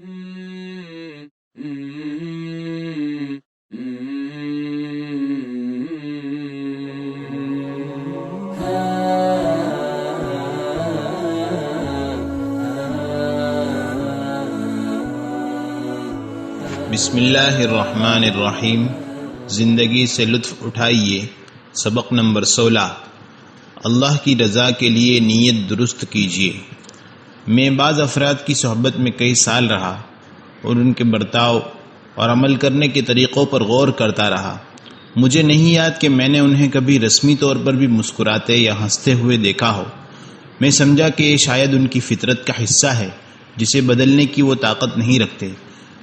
بسم اللہ الرحمن الرحیم. زندگی سے لطف اٹھائیے. سبق نمبر 16. اللہ کی رضا کے لیے نیت درست کیجیے. میں بعض افراد کی صحبت میں کئی سال رہا اور ان کے برتاؤ اور عمل کرنے کے طریقوں پر غور کرتا رہا. مجھے نہیں یاد کہ میں نے انہیں کبھی رسمی طور پر بھی مسکراتے یا ہنستے ہوئے دیکھا ہو. میں سمجھا کہ یہ شاید ان کی فطرت کا حصہ ہے جسے بدلنے کی وہ طاقت نہیں رکھتے.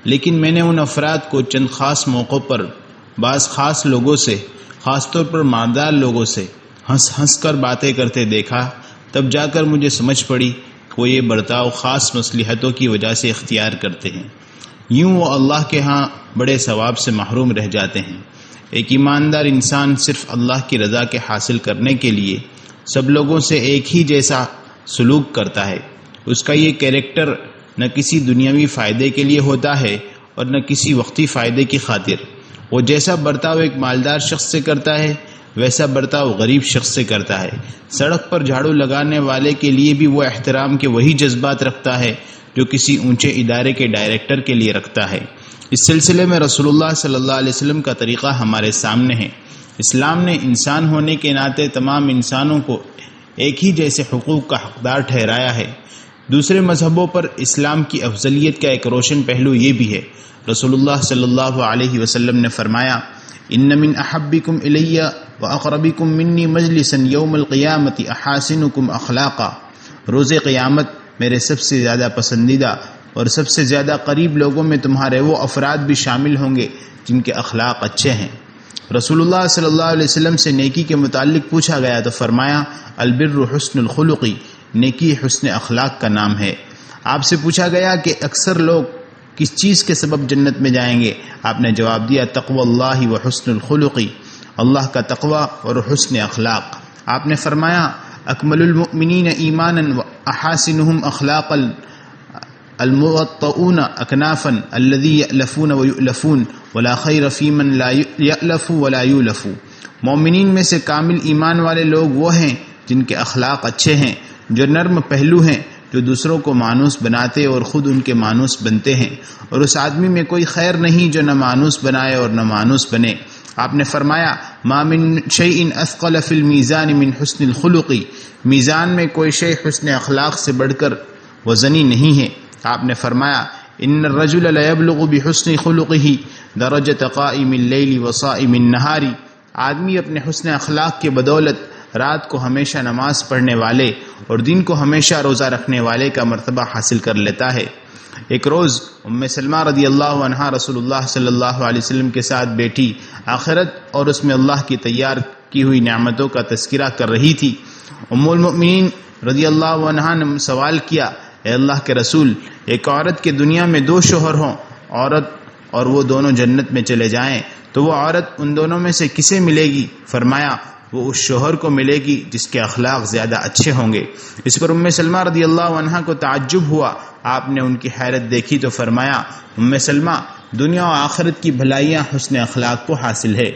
لیکن میں نے ان افراد کو چند خاص موقعوں پر بعض خاص لوگوں سے، خاص طور پر مالدار لوگوں سے ہنس ہنس کر باتیں کرتے دیکھا. تب جا کر مجھے سمجھ پڑی کہ وہ یہ برتاؤ خاص مصلحتوں کی وجہ سے اختیار کرتے ہیں. یوں وہ اللہ کے ہاں بڑے ثواب سے محروم رہ جاتے ہیں. ایک ایماندار انسان صرف اللہ کی رضا کے حاصل کرنے کے لیے سب لوگوں سے ایک ہی جیسا سلوک کرتا ہے. اس کا یہ کیریکٹر نہ کسی دنیاوی فائدے کے لیے ہوتا ہے اور نہ کسی وقتی فائدے کی خاطر. وہ جیسا برتاؤ ایک مالدار شخص سے کرتا ہے ویسا برتاؤ غریب شخص سے کرتا ہے. سڑک پر جھاڑو لگانے والے کے لیے بھی وہ احترام کے وہی جذبات رکھتا ہے جو کسی اونچے ادارے کے ڈائریکٹر کے لیے رکھتا ہے. اس سلسلے میں رسول اللہ صلی اللہ علیہ وسلم کا طریقہ ہمارے سامنے ہے. اسلام نے انسان ہونے کے ناطے تمام انسانوں کو ایک ہی جیسے حقوق کا حقدار ٹھہرایا ہے. دوسرے مذہبوں پر اسلام کی افضلیت کا ایک روشن پہلو یہ بھی ہے. رسول اللہ صلی اللہ علیہ وسلم نے فرمایا: ان من احبکم الی واقربکم منی مجلسا یوم القیامت احاسنکم اخلاقا. روز قیامت میرے سب سے زیادہ پسندیدہ اور سب سے زیادہ قریب لوگوں میں تمہارے وہ افراد بھی شامل ہوں گے جن کے اخلاق اچھے ہیں. رسول اللہ صلی اللہ علیہ وسلم سے نیکی کے متعلق پوچھا گیا تو فرمایا: البر حسن الخلقی. نیکی حسن اخلاق کا نام ہے. آپ سے پوچھا گیا کہ اکثر لوگ کس چیز کے سبب جنت میں جائیں گے؟ آپ نے جواب دیا: تقوی اللہ و حسن الخلقی. اللہ کا تقوی اور حسن اخلاق. آپ نے فرمایا: اکمل المؤمنین ایمانا و احاسنہم اخلاقا الموطؤون اکنافا الذی یألفون و یؤلفون ولا خیر فی من لا یألف ولا یولف. مومنین میں سے کامل ایمان والے لوگ وہ ہیں جن کے اخلاق اچھے ہیں، جو نرم پہلو ہیں، جو دوسروں کو مانوس بناتے اور خود ان کے مانوس بنتے ہیں، اور اس آدمی میں کوئی خیر نہیں جو نہ مانوس بنائے اور نہ مانوس بنے. آپ نے فرمایا: ما من شیء اثقل فی المیزان من حسن الخلق. میزان میں کوئی شے حسن اخلاق سے بڑھ کر وزنی نہیں ہے. آپ نے فرمایا: ان الرجل لیبلغ بحسن خلقہ درجۃ قائم اللیل وصائم النہار. آدمی اپنے حسن اخلاق کے بدولت رات کو ہمیشہ نماز پڑھنے والے اور دن کو ہمیشہ روزہ رکھنے والے کا مرتبہ حاصل کر لیتا ہے. ایک روز ام سلمہ رضی اللہ عنہا رسول اللہ صلی اللہ علیہ وسلم کے ساتھ بیٹھی آخرت اور اس میں اللہ کی تیار کی ہوئی نعمتوں کا تذکرہ کر رہی تھی. ام المؤمنین رضی اللہ عنہا نے سوال کیا: اے اللہ کے رسول، ایک عورت کے دنیا میں دو شوہر ہوں، عورت اور وہ دونوں جنت میں چلے جائیں تو وہ عورت ان دونوں میں سے کسے ملے گی؟ فرمایا: وہ اس شوہر کو ملے گی جس کے اخلاق زیادہ اچھے ہوں گے. اس پر ام سلمہ رضی اللہ عنہا کو تعجب ہوا. آپ نے ان کی حیرت دیکھی تو فرمایا: ام سلمہ، دنیا و آخرت کی بھلائیاں حسن اخلاق کو حاصل ہے.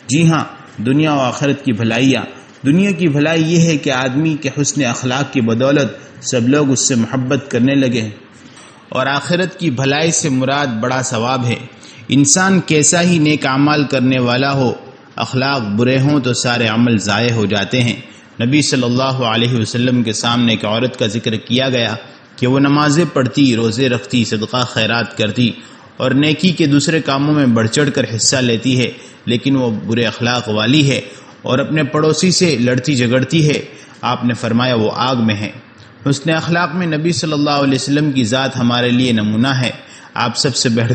جی ہاں، دنیا و آخرت کی بھلائیاں. دنیا کی بھلائی یہ ہے کہ آدمی کے حسن اخلاق کی بدولت سب لوگ اس سے محبت کرنے لگے، اور آخرت کی بھلائی سے مراد بڑا ثواب ہے. انسان کیسا ہی نیک اعمال کرنے والا ہو، اخلاق برے ہوں تو سارے عمل ضائع ہو جاتے ہیں. نبی صلی اللہ علیہ وسلم کے سامنے ایک عورت کا ذکر کیا گیا کہ وہ نمازیں پڑھتی، روزے رکھتی، صدقہ خیرات کرتی اور نیکی کے دوسرے کاموں میں بڑھ چڑھ کر حصہ لیتی ہے، لیکن وہ برے اخلاق والی ہے اور اپنے پڑوسی سے لڑتی جھگڑتی ہے. آپ نے فرمایا: وہ آگ میں ہے. حسن اخلاق میں نبی صلی اللہ علیہ وسلم کی ذات ہمارے لیے نمونہ ہے. آپ سب سے بڑھ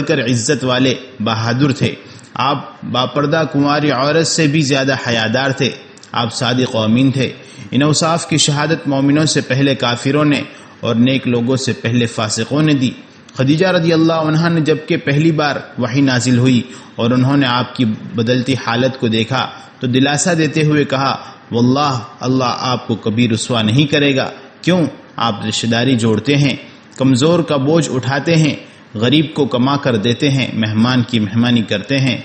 کر عزت والے بہادر تھے. آپ باپردہ کنواری عورت سے بھی زیادہ حیادار تھے. آپ صادق و امین تھے. ان اوصاف کی شہادت مومنوں سے پہلے کافروں نے اور نیک لوگوں سے پہلے فاسقوں نے دی. خدیجہ رضی اللہ عنہا نے جب کہ پہلی بار وحی نازل ہوئی اور انہوں نے آپ کی بدلتی حالت کو دیکھا تو دلاسا دیتے ہوئے کہا: واللہ، اللہ آپ کو کبھی رسوا نہیں کرے گا. کیوں؟ آپ رشتہ داری جوڑتے ہیں کمزور کا بوجھ اٹھاتے ہیں، غریب کو کما کر دیتے ہیں، مہمان کی مہمانی کرتے ہیں،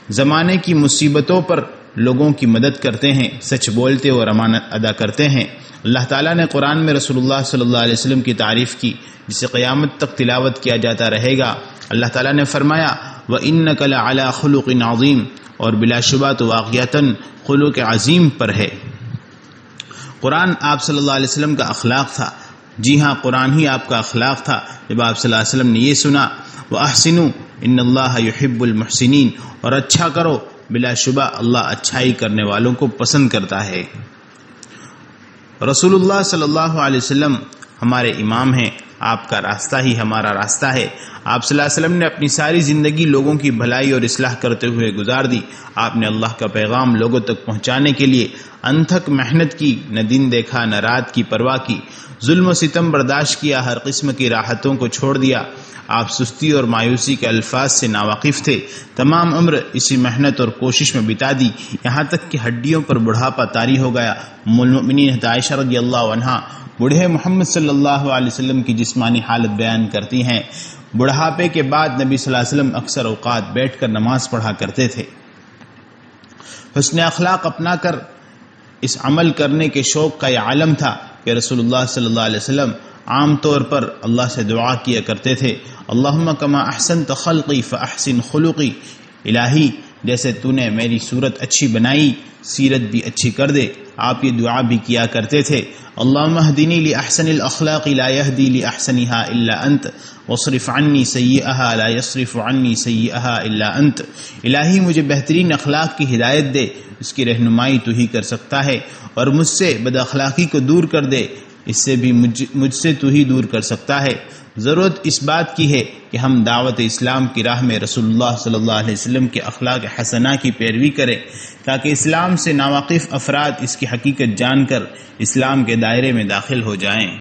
زمانے کی مصیبتوں پر لوگوں کی مدد کرتے ہیں، سچ بولتے اور امانت ادا کرتے ہیں۔ اللہ تعالیٰ نے قرآن میں رسول اللہ صلی اللہ علیہ وسلم کی تعریف کی، جسے قیامت تک تلاوت کیا جاتا رہے گا۔ اللہ تعالیٰ نے فرمایا وَإِنَّكَ لَعَلَىٰ خُلُقٍ عَظِيمٍ، اور بلا شبہ تو واقعتاً خلق عظیم پر ہے۔ قرآن آپ صلی اللہ علیہ وسلم کا اخلاق تھا۔ جی ہاں، قرآن ہی آپ کا اخلاق تھا۔ جب آپ صلی اللہ علیہ وسلم نے یہ سنا وَأَحْسِنُوا إِنَّ اللَّهَ يُحِبُّ الْمُحْسِنِينَ، اور اچھا کرو، بلا شبہ اللہ اچھائی کرنے والوں کو پسند کرتا ہے۔ رسول اللہ صلی اللہ علیہ وسلم ہمارے امام ہیں، آپ کا راستہ ہی ہمارا راستہ ہے۔ آپ صلی اللہ علیہ وسلم نے اپنی ساری زندگی لوگوں کی بھلائی اور اصلاح کرتے ہوئے گزار دی۔ آپ نے اللہ کا پیغام لوگوں تک پہنچانے کے لیے انتھک محنت کی، نہ دن دیکھا نہ رات کی پرواہ کی، ظلم و ستم برداشت کیا، ہر قسم کی راحتوں کو چھوڑ دیا۔ آپ سستی اور مایوسی کے الفاظ سے ناواقف تھے، تمام عمر اسی محنت اور کوشش میں بتا دی، یہاں تک کہ ہڈیوں پر بڑھاپا طاری ہو گیا۔ ام المؤمنین عائشہ رضی اللہ عنہا بوڑھے محمد صلی اللہ علیہ وسلم کی جسمانی حالت بیان کرتی ہیں، بڑھاپے کے بعد نبی صلی اللہ علیہ وسلم اکثر اوقات بیٹھ کر نماز پڑھا کرتے تھے۔ حسن اخلاق اپنا کر اس عمل کرنے کے شوق کا یہ عالم تھا کہ رسول اللہ صلی اللہ علیہ وسلم عام طور پر اللہ سے دعا کیا کرتے تھے، اللہم کما احسنت خلقی فاحسن خلقی، الہی جیسے تو نے میری صورت اچھی بنائی، سیرت بھی اچھی کر دے۔ آپ یہ دعا بھی کیا کرتے تھے، اللہم اہدنی لاحسن الاخلاق لا یہدی لاحسنها الا انت واصرف عنی سیئها لا یصرف عنی سیئها الا انت، الہی مجھے بہترین اخلاق کی ہدایت دے، اس کی رہنمائی تو ہی کر سکتا ہے، اور مجھ سے بد اخلاقی کو دور کر دے، اس سے بھی مجھ سے تو ہی دور کر سکتا ہے۔ ضرورت اس بات کی ہے کہ ہم دعوت اسلام کی راہ میں رسول اللہ صلی اللہ علیہ وسلم کے اخلاق حسنہ کی پیروی کریں، تاکہ اسلام سے ناواقف افراد اس کی حقیقت جان کر اسلام کے دائرے میں داخل ہو جائیں۔